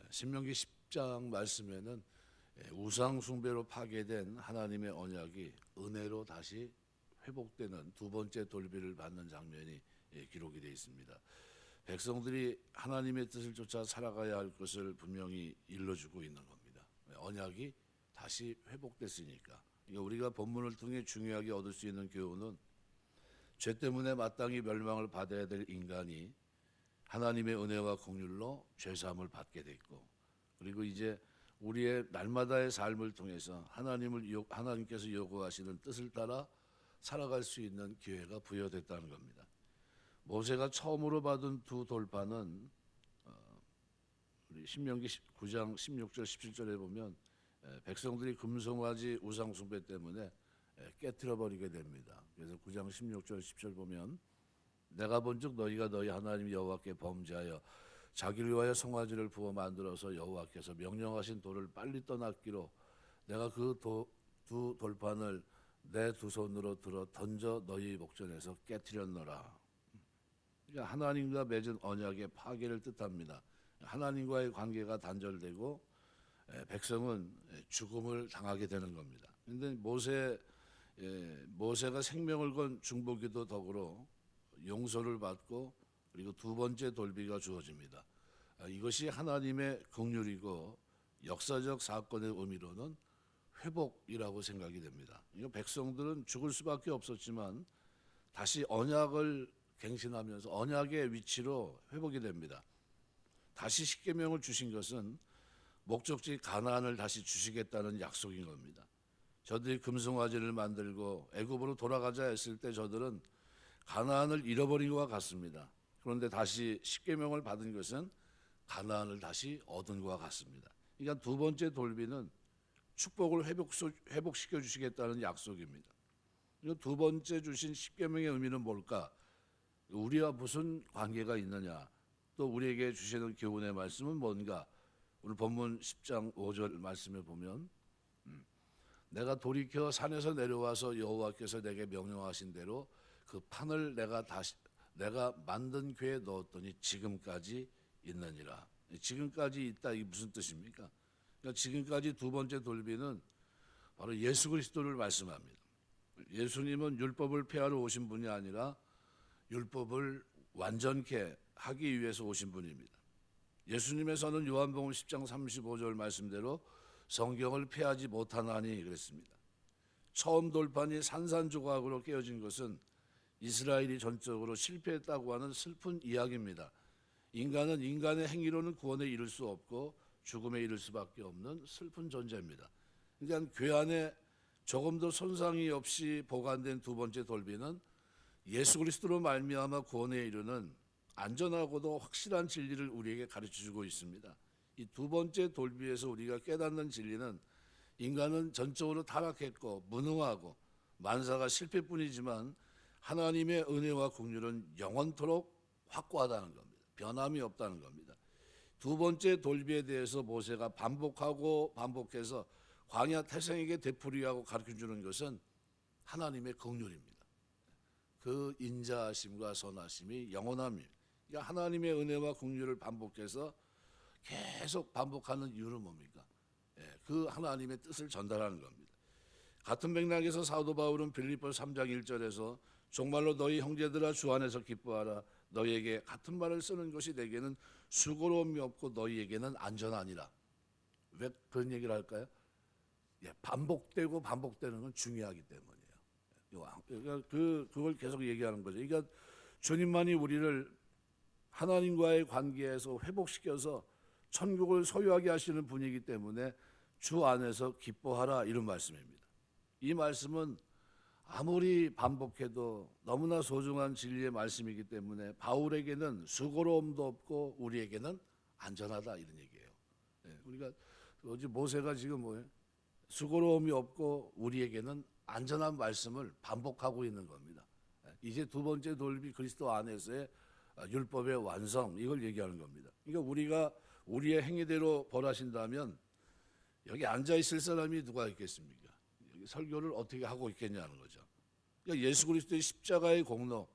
신명기 10장 말씀에는 우상 숭배로 파괴된 하나님의 언약이 은혜로 다시 회복되는 두 번째 돌비를 받는 장면이 기록이 되어 있습니다. 백성들이 하나님의 뜻을 쫓아 살아가야 할 것을 분명히 일러주고 있는 겁니다. 언약이 다시 회복됐으니까. 우리가 본문을 통해 중요하게 얻을 수 있는 교훈은 죄 때문에 마땅히 멸망을 받아야 될 인간이 하나님의 은혜와 긍휼로 죄사함을 받게 됐고, 그리고 이제 우리의 날마다의 삶을 통해서 하나님께서 요구하시는 뜻을 따라 살아갈 수 있는 기회가 부여됐다는 겁니다. 모세가 처음으로 받은 두 돌파는 우리 신명기 9장 16절 17절에 보면 백성들이 금송아지 우상 숭배 때문에 깨트려 버리게 됩니다. 그래서 9장 16절 10절 보면 내가 본즉 너희가 너희 하나님 여호와께 범죄하여 자기를 위하여 송아지를 부어 만들어서 여호와께서 명령하신 돌을 빨리 떠났기로 내가 그 두 돌판을 내 두 손으로 들어 던져 너희 목전에서 깨트렸노라. 그러니까 하나님과 맺은 언약의 파괴를 뜻합니다. 하나님과의 관계가 단절되고 백성은 죽음을 당하게 되는 겁니다. 그런데 모세가 생명을 건 중보기도 덕으로 용서를 받고 그리고 두 번째 돌비가 주어집니다. 이것이 하나님의 긍휼이고 역사적 사건의 의미로는 회복이라고 생각이 됩니다. 백성들은 죽을 수밖에 없었지만 다시 언약을 갱신하면서 언약의 위치로 회복이 됩니다. 다시 십계명을 주신 것은 목적지 가나안을 다시 주시겠다는 약속인 겁니다. 저들이 금송아지를 만들고 애굽으로 돌아가자 했을 때 저들은 가나안을 잃어버린 것과 같습니다. 그런데 다시 십계명을 받은 것은 가나안을 다시 얻은 것과 같습니다. 그러니까 두 번째 돌비는 축복을 회복시켜 주시겠다는 약속입니다. 두 번째 주신 십계명의 의미는 뭘까? 우리와 무슨 관계가 있느냐? 또 우리에게 주시는 교훈의 말씀은 뭔가? 오늘 본문 10장 5절 말씀에 보면 내가 돌이켜 산에서 내려와서 여호와께서 내게 명령하신 대로 그 판을 내가 만든 궤에 넣었더니 지금까지 있느니라. 지금까지 있다, 이게 무슨 뜻입니까? 그러니까 지금까지 두 번째 돌비는 바로 예수 그리스도를 말씀합니다. 예수님은 율법을 폐하러 오신 분이 아니라 율법을 완전케 하기 위해서 오신 분입니다. 예수님에서는 요한복음 10장 35절 말씀대로 성경을 폐하지 못하나니 그랬습니다. 처음 돌판이 산산조각으로 깨어진 것은 이스라엘이 전적으로 실패했다고 하는 슬픈 이야기입니다. 인간은 인간의 행위로는 구원에 이를 수 없고 죽음에 이를 수밖에 없는 슬픈 존재입니다. 그러니까 궤 안에 조금도 손상이 없이 보관된 두 번째 돌비는 예수 그리스도로 말미암아 구원에 이르는 안전하고도 확실한 진리를 우리에게 가르쳐주고 있습니다. 이 두 번째 돌비에서 우리가 깨닫는 진리는 인간은 전적으로 타락했고 무능하고 만사가 실패뿐이지만 하나님의 은혜와 긍휼은 영원토록 확고하다는 겁니다. 변함이 없다는 겁니다. 두 번째 돌비에 대해서 모세가 반복하고 반복해서 광야 태생에게 되풀이하고 가르쳐주는 것은 하나님의 긍휼입니다. 그 인자하심과 선하심이 영원함입니다. 그러니까 하나님의 은혜와 긍휼을 반복해서 계속 반복하는 이유는 뭡니까? 그 하나님의 뜻을 전달하는 겁니다. 같은 맥락에서 사도 바울은 빌립보서 3장 1절에서 정말로 너희 형제들아 주 안에서 기뻐하라. 너희에게 같은 말을 쓰는 것이 내게는 수고로움이 없고 너희에게는 안전하니라. 왜 그런 얘기를 할까요? 반복되고 반복되는 건 중요하기 때문이에요. 그걸 계속 얘기하는 거죠. 그러니까 주님만이 우리를 하나님과의 관계에서 회복시켜서 천국을 소유하게 하시는 분이기 때문에 주 안에서 기뻐하라, 이런 말씀입니다. 이 말씀은 아무리 반복해도 너무나 소중한 진리의 말씀이기 때문에 바울에게는 수고로움도 없고 우리에게는 안전하다, 이런 얘기예요. 우리가 어제 모세가 지금 뭐예요? 수고로움이 없고 우리에게는 안전한 말씀을 반복하고 있는 겁니다. 이제 두 번째 돌비 그리스도 안에서의 율법의 완성, 이걸 얘기하는 겁니다. 그러니까 우리가 우리의 행위대로 벌하신다면 여기 앉아 있을 사람이 누가 있겠습니까? 여기 설교를 어떻게 하고 있겠냐는 거죠. 그러니까 예수 그리스도의 십자가의 공로,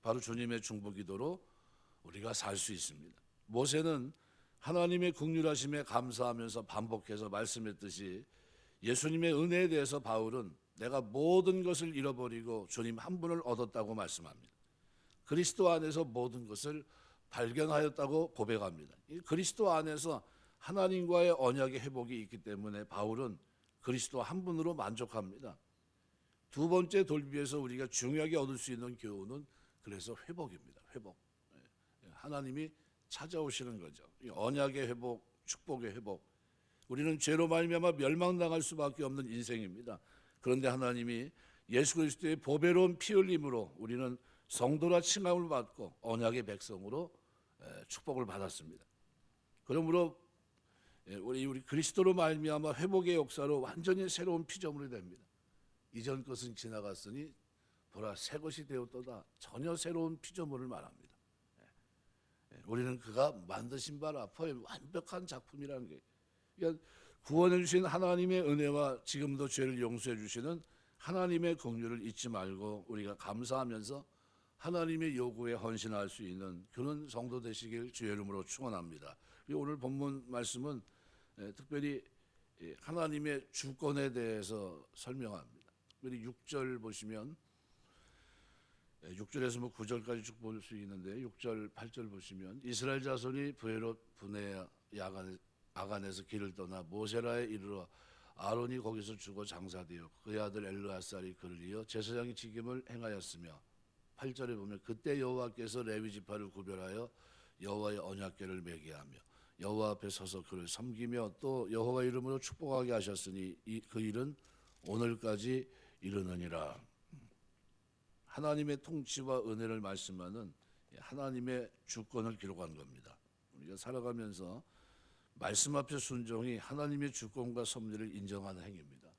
바로 주님의 중보기도로 우리가 살 수 있습니다. 모세는 하나님의 긍휼하심에 감사하면서 반복해서 말씀했듯이 예수님의 은혜에 대해서 바울은 내가 모든 것을 잃어버리고 주님 한 분을 얻었다고 말씀합니다. 그리스도 안에서 모든 것을 발견하였다고 고백합니다. 이 그리스도 안에서 하나님과의 언약의 회복이 있기 때문에 바울은 그리스도 한 분으로 만족합니다. 두 번째 돌비에서 우리가 중요하게 얻을 수 있는 교훈은 그래서 회복입니다. 회복. 하나님이 찾아오시는 거죠. 언약의 회복, 축복의 회복. 우리는 죄로 말미암아 멸망당할 수밖에 없는 인생입니다. 그런데 하나님이 예수 그리스도의 보배로운 피 흘림으로 우리는 성도라 칭함을 받고 언약의 백성으로 축복을 받았습니다. 그러므로 우리 그리스도로 말미암아 회복의 역사로 완전히 새로운 피조물이 됩니다. 이전 것은 지나갔으니 보라 새 것이 되었도다. 전혀 새로운 피조물을 말합니다. 우리는 그가 만드신 바 앞에 완벽한 작품이라는 게, 그러니까 구원해 주신 하나님의 은혜와 지금도 죄를 용서해 주시는 하나님의 긍휼을 잊지 말고 우리가 감사하면서 하나님의 요구에 헌신할 수 있는 그런 성도 되시길 주의 이름으로 축원합니다. 그리고 오늘 본문 말씀은 특별히 하나님의 주권에 대해서 설명합니다. 특별히 6절 보시면 6절에서 9절까지 쭉 볼 수 있는데 6절, 8절 보시면 이스라엘 자손이 브에롯 분해 아간에서 길을 떠나 모세라에 이르러 아론이 거기서 죽어 장사되어 그의 아들 엘르아살이 그를 이어 제사장의 직임을 행하였으며 8절에 보면 그때 여호와께서 레위 지파를 구별하여 여호와의 언약궤를 매게 하며 여호와 앞에 서서 그를 섬기며 또 여호와 이름으로 축복하게 하셨으니 그 일은 오늘까지 이르느니라. 하나님의 통치와 은혜를 말씀하는 하나님의 주권을 기록한 겁니다. 우리가 살아가면서 말씀 앞에 순종이 하나님의 주권과 섭리를 인정하는 행위입니다.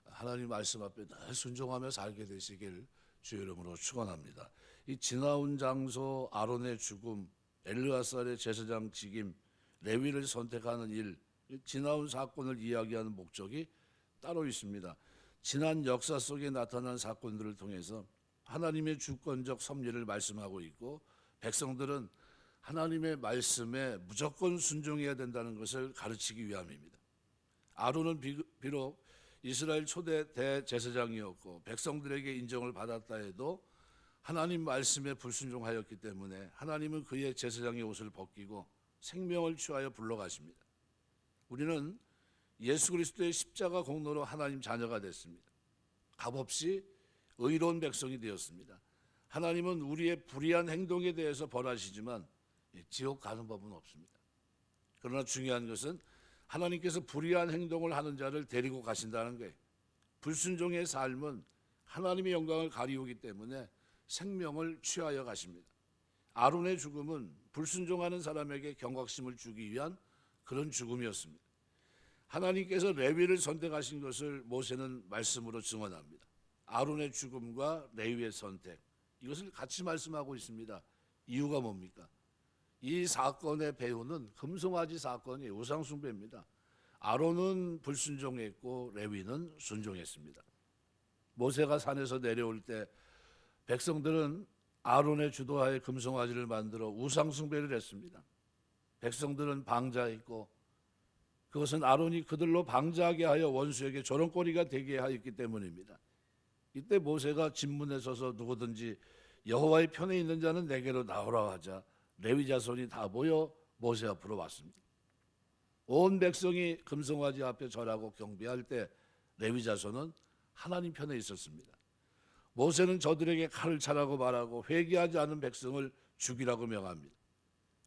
하나님 말씀 앞에 늘 순종하며 살게 되시길 주의 이름으로 축원합니다. 이 지나온 장소, 아론의 죽음, 엘르아살의 제사장 직임, 레위를 선택하는 일, 지나온 사건을 이야기하는 목적이 따로 있습니다. 지난 역사 속에 나타난 사건들을 통해서 하나님의 주권적 섭리를 말씀하고 있고 백성들은 하나님의 말씀에 무조건 순종해야 된다는 것을 가르치기 위함입니다. 아론은 비록 이스라엘 초대 대제사장이었고 백성들에게 인정을 받았다 해도 하나님 말씀에 불순종하였기 때문에 하나님은 그의 제사장의 옷을 벗기고 생명을 취하여 불러가십니다. 우리는 예수 그리스도의 십자가 공로로 하나님 자녀가 됐습니다. 값없이 의로운 백성이 되었습니다. 하나님은 우리의 불의한 행동에 대해서 벌하시지만 지옥 가는 법은 없습니다. 그러나 중요한 것은 하나님께서 불의한 행동을 하는 자를 데리고 가신다는 거예요. 불순종의 삶은 하나님의 영광을 가리우기 때문에 생명을 취하여 가십니다. 아론의 죽음은 불순종하는 사람에게 경각심을 주기 위한 그런 죽음이었습니다. 하나님께서 레위를 선택하신 것을 모세는 말씀으로 증언합니다. 아론의 죽음과 레위의 선택, 이것을 같이 말씀하고 있습니다. 이유가 뭡니까? 이 사건의 배후는 금송아지 사건이 우상숭배입니다. 아론은 불순종했고 레위는 순종했습니다. 모세가 산에서 내려올 때 백성들은 아론의 주도하에 금송아지를 만들어 우상숭배를 했습니다. 백성들은 방자했고 그것은 아론이 그들로 방자하게 하여 원수에게 조롱거리가 되게 하였기 때문입니다. 이때 모세가 진문에 서서 누구든지 여호와의 편에 있는 자는 내게로 나오라 하자 레위 자손이 다 모여 모세 앞으로 왔습니다. 온 백성이 금송아지 앞에 절하고 경배할 때 레위 자손은 하나님 편에 있었습니다. 모세는 저들에게 칼을 차라고 말하고 회개하지 않은 백성을 죽이라고 명합니다.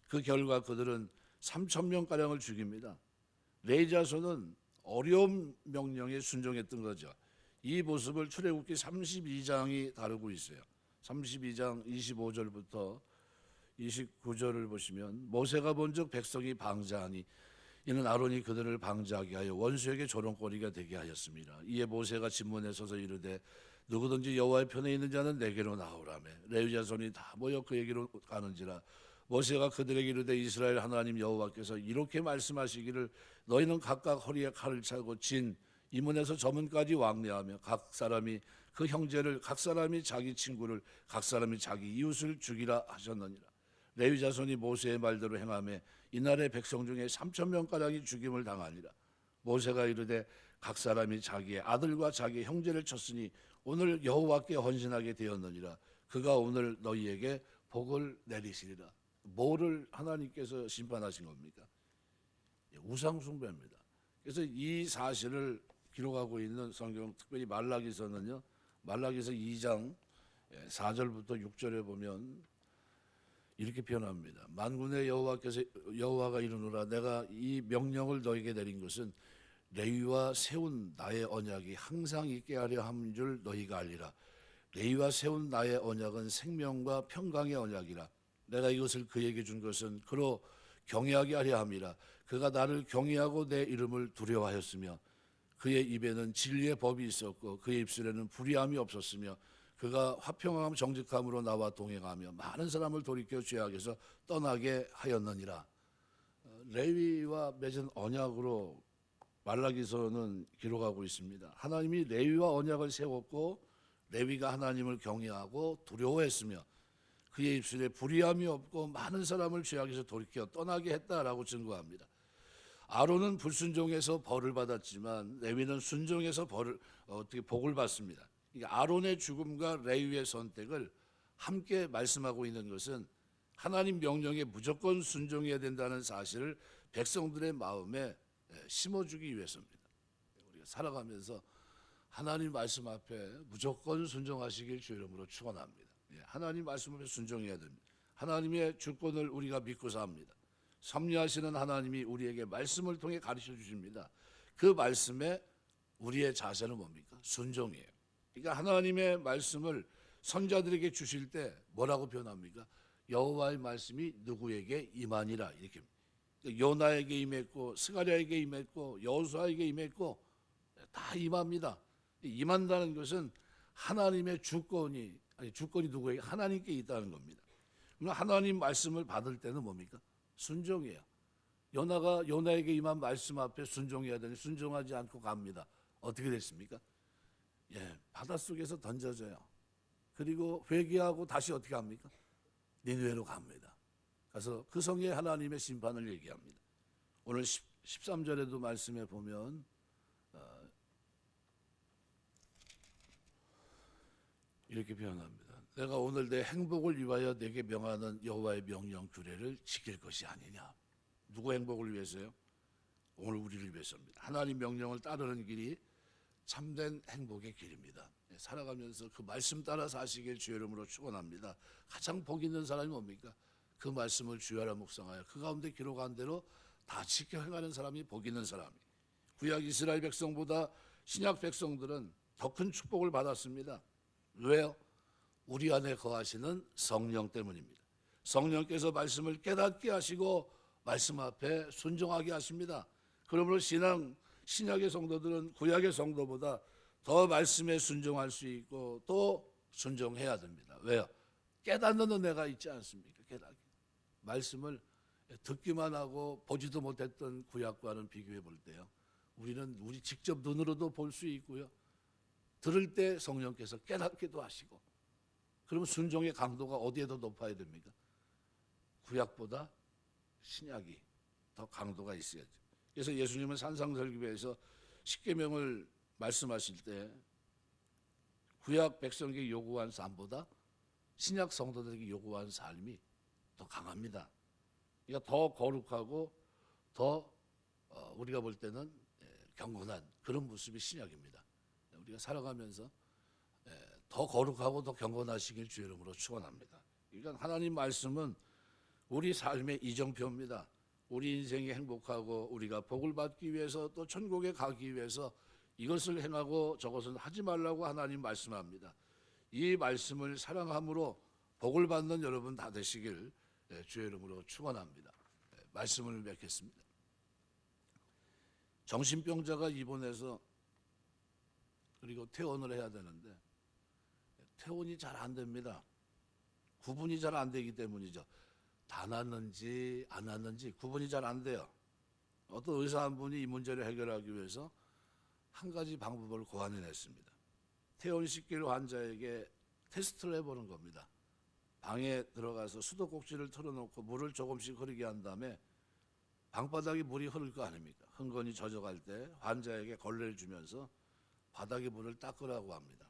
그 결과 그들은 3,000명가량을 죽입니다. 레위 자손은 어려운 명령에 순종했던 거죠. 이 모습을 출애굽기 32장이 다루고 있어요. 32장 25절부터 29절을 보시면 모세가 본즉 백성이 방자하니 이는 아론이 그들을 방자하게 하여 원수에게 조롱거리가 되게 하였습니다. 이에 모세가 진문에 서서 이르되 누구든지 여호와의 편에 있는 자는 내게로 나오라며 레위 자손이 다 모여 그에게로 가는지라. 모세가 그들에게 이르되 이스라엘 하나님 여호와께서 이렇게 말씀하시기를 너희는 각각 허리에 칼을 차고 진 이문에서 저문까지 왕래하며 각 사람이 그 형제를 각 사람이 자기 친구를 각 사람이 자기 이웃을 죽이라 하셨느니라. 레위 자손이 모세의 말대로 행하며 이날의 백성 중에 3천 명가량이 죽임을 당하니라. 모세가 이르되 각 사람이 자기의 아들과 자기의 형제를 쳤으니 오늘 여호와께 헌신하게 되었느니라. 그가 오늘 너희에게 복을 내리시리라. 뭐를 하나님께서 심판하신 겁니까? 우상 숭배입니다. 그래서 이 사실을 기록하고 있는 성경, 특별히 말라기서는요, 말라기서 2장 4절부터 6절에 보면 이렇게 표현합니다. 만군의 여호와가 이르노라. 내가 이 명령을 너에게 내린 것은 레위와 세운 나의 언약이 항상 있게 하려 함 줄 너희가 알리라. 레위와 세운 나의 언약은 생명과 평강의 언약이라. 내가 이것을 그에게 준 것은 그로 경외하게 하려 함이라. 그가 나를 경외하고 내 이름을 두려워하였으며 그의 입에는 진리의 법이 있었고 그의 입술에는 불의함이 없었으며 그가 화평함 정직함으로 나와 동행하며 많은 사람을 돌이켜 죄악에서 떠나게 하였느니라. 레위와 맺은 언약으로 말라기서는 기록하고 있습니다. 하나님이 레위와 언약을 세웠고 레위가 하나님을 경외하고 두려워했으며 그의 입술에 불의함이 없고 많은 사람을 죄악에서 돌이켜 떠나게 했다라고 증거합니다. 아론은 불순종해서 벌을 받았지만 레위는 순종해서 복을 받습니다. 그러니까 아론의 죽음과 레위의 선택을 함께 말씀하고 있는 것은 하나님 명령에 무조건 순종해야 된다는 사실을 백성들의 마음에 심어주기 위해서입니다. 우리가 살아가면서 하나님 말씀 앞에 무조건 순종하시길 주 이름으로 축원합니다. 하나님 말씀 앞에 순종해야 됩니다. 하나님의 주권을 우리가 믿고 삽니다. 섭리하시는 하나님이 우리에게 말씀을 통해 가르쳐 주십니다. 그 말씀에 우리의 자세는 뭡니까? 순종이에요. 그러니까 하나님의 말씀을 선자들에게 주실 때 뭐라고 표현합니까? 여호와의 말씀이 누구에게 임하니라 이렇게. 요나에게 임했고 스가랴에게 임했고 여호수아에게 임했고 다 임합니다. 임한다는 것은 하나님의 주권이 누구에게? 하나님께 있다는 겁니다. 그럼 하나님 말씀을 받을 때는 뭡니까? 순종이에요. 요나가 요나에게 임한 말씀 앞에 순종해야 되는데 순종하지 않고 갑니다. 어떻게 됐습니까? 바닷속에서 던져져요. 그리고 회개하고 다시 어떻게 합니까? 니느웨로 갑니다. 그래서 그 성에 하나님의 심판을 얘기합니다. 오늘 13절에도 말씀해 보면 이렇게 표현합니다. 내가 오늘 내 행복을 위하여 내게 명하는 여호와의 명령 규례를 지킬 것이 아니냐. 누구 행복을 위해서요? 오늘 우리를 위해서입니다. 하나님 명령을 따르는 길이 참된 행복의 길입니다. 살아가면서 그 말씀 따라 사시길 주의 이름으로 축원합니다. 가장 복 있는 사람이 뭡니까? 그 말씀을 주야라 묵상하여 그 가운데 기록한 대로 다 지켜 행하는 사람이 복 있는 사람이. 구약 이스라엘 백성보다 신약 백성들은 더 큰 축복을 받았습니다. 왜요? 우리 안에 거하시는 성령 때문입니다. 성령께서 말씀을 깨닫게 하시고 말씀 앞에 순종하게 하십니다. 그러므로 신약의 성도들은 구약의 성도보다 더 말씀에 순종할 수 있고 또 순종해야 됩니다. 왜요? 깨닫는 은혜가 있지 않습니까? 말씀을 듣기만 하고 보지도 못했던 구약과는 비교해 볼 때요, 우리 직접 눈으로도 볼 수 있고요, 들을 때 성령께서 깨닫기도 하시고, 그러면 순종의 강도가 어디에 더 높아야 됩니까? 구약보다 신약이 더 강도가 있어야죠. 그래서 예수님은 산상설교회에서 십계명을 말씀하실 때 구약 백성에게 요구한 삶보다 신약 성도들에게 요구한 삶이 더 강합니다. 그러니까 더 거룩하고 더 우리가 볼 때는 경건한 그런 모습이 신약입니다. 우리가 살아가면서 더 거룩하고 더 경건하시길 주의 이름으로 축원합니다. 그러니까 하나님 말씀은 우리 삶의 이정표입니다. 우리 인생이 행복하고 우리가 복을 받기 위해서 또 천국에 가기 위해서 이것을 행하고 저것은 하지 말라고 하나님 말씀합니다. 이 말씀을 사랑함으로 복을 받는 여러분 다 되시길 주의 이름으로 축원합니다. 말씀을 맺겠습니다. 정신병자가 입원해서 그리고 퇴원을 해야 되는데 퇴원이 잘 안 됩니다. 구분이 잘 안 되기 때문이죠. 다 났는지 안 났는지 구분이 잘 안 돼요. 어떤 의사 한 분이 이 문제를 해결하기 위해서 한 가지 방법을 고안해냈습니다. 퇴원시킬 환자에게 테스트를 해보는 겁니다. 방에 들어가서 수도꼭지를 틀어놓고 물을 조금씩 흐르게 한 다음에 방바닥에 물이 흐를 거 아닙니까? 흥건히 젖어갈 때 환자에게 걸레를 주면서 바닥에 물을 닦으라고 합니다.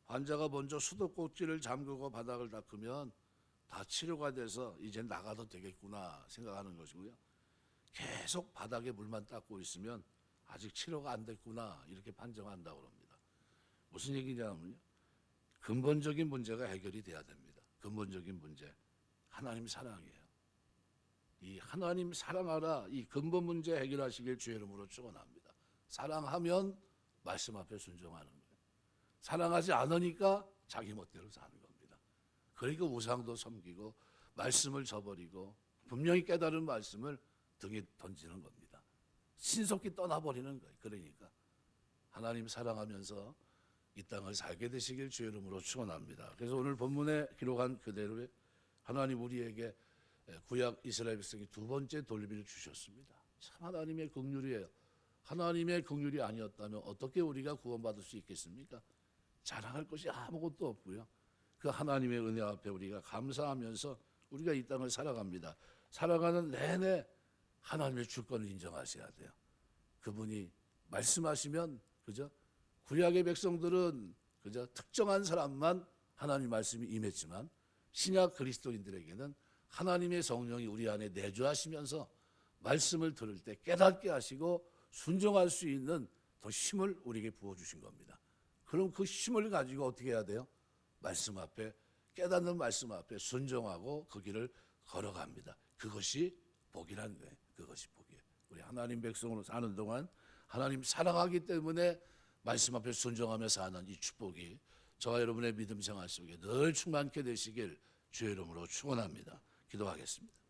환자가 먼저 수도꼭지를 잠그고 바닥을 닦으면 다 치료가 돼서 이제 나가도 되겠구나 생각하는 것이고요. 계속 바닥에 물만 닦고 있으면 아직 치료가 안 됐구나 이렇게 판정한다고 합니다. 무슨 얘기냐면요. 근본적인 문제가 해결이 돼야 됩니다. 근본적인 문제. 하나님 사랑이에요. 이 하나님 사랑하라 이 근본 문제 해결하시길 주의 이름으로 축원합니다. 사랑하면 말씀 앞에 순종하는 거예요. 사랑하지 않으니까 자기 멋대로 사는 겁니다. 그러니까 우상도 섬기고 말씀을 저버리고 분명히 깨달은 말씀을 등에 던지는 겁니다. 신속히 떠나버리는 거예요. 그러니까 하나님 사랑하면서 이 땅을 살게 되시길 주의 이름으로 축원합니다. 그래서 오늘 본문에 기록한 그대로 하나님 우리에게 구약 이스라엘 백성이 두 번째 돌비를 주셨습니다. 참 하나님의 긍휼이에요. 하나님의 긍휼이 아니었다면 어떻게 우리가 구원받을 수 있겠습니까? 자랑할 것이 아무것도 없고요. 그 하나님의 은혜 앞에 우리가 감사하면서 우리가 이 땅을 살아갑니다. 살아가는 내내 하나님의 주권을 인정하셔야 돼요. 그분이 말씀하시면 그죠? 구약의 백성들은 그저 특정한 사람만 하나님 말씀이 임했지만 신약 그리스도인들에게는 하나님의 성령이 우리 안에 내주하시면서 말씀을 들을 때 깨닫게 하시고 순종할 수 있는 더 힘을 우리에게 부어주신 겁니다. 그럼 그 힘을 가지고 어떻게 해야 돼요? 말씀 앞에 깨닫는 말씀 앞에 순종하고 그 길을 걸어갑니다. 그것이 복이라는 거예요. 그것이 복이에요. 우리 하나님 백성으로 사는 동안 하나님 사랑하기 때문에 말씀 앞에 순종하며 사는 이 축복이 저와 여러분의 믿음 생활 속에 늘 충만케 되시길 주의 이름으로 축원합니다. 기도하겠습니다.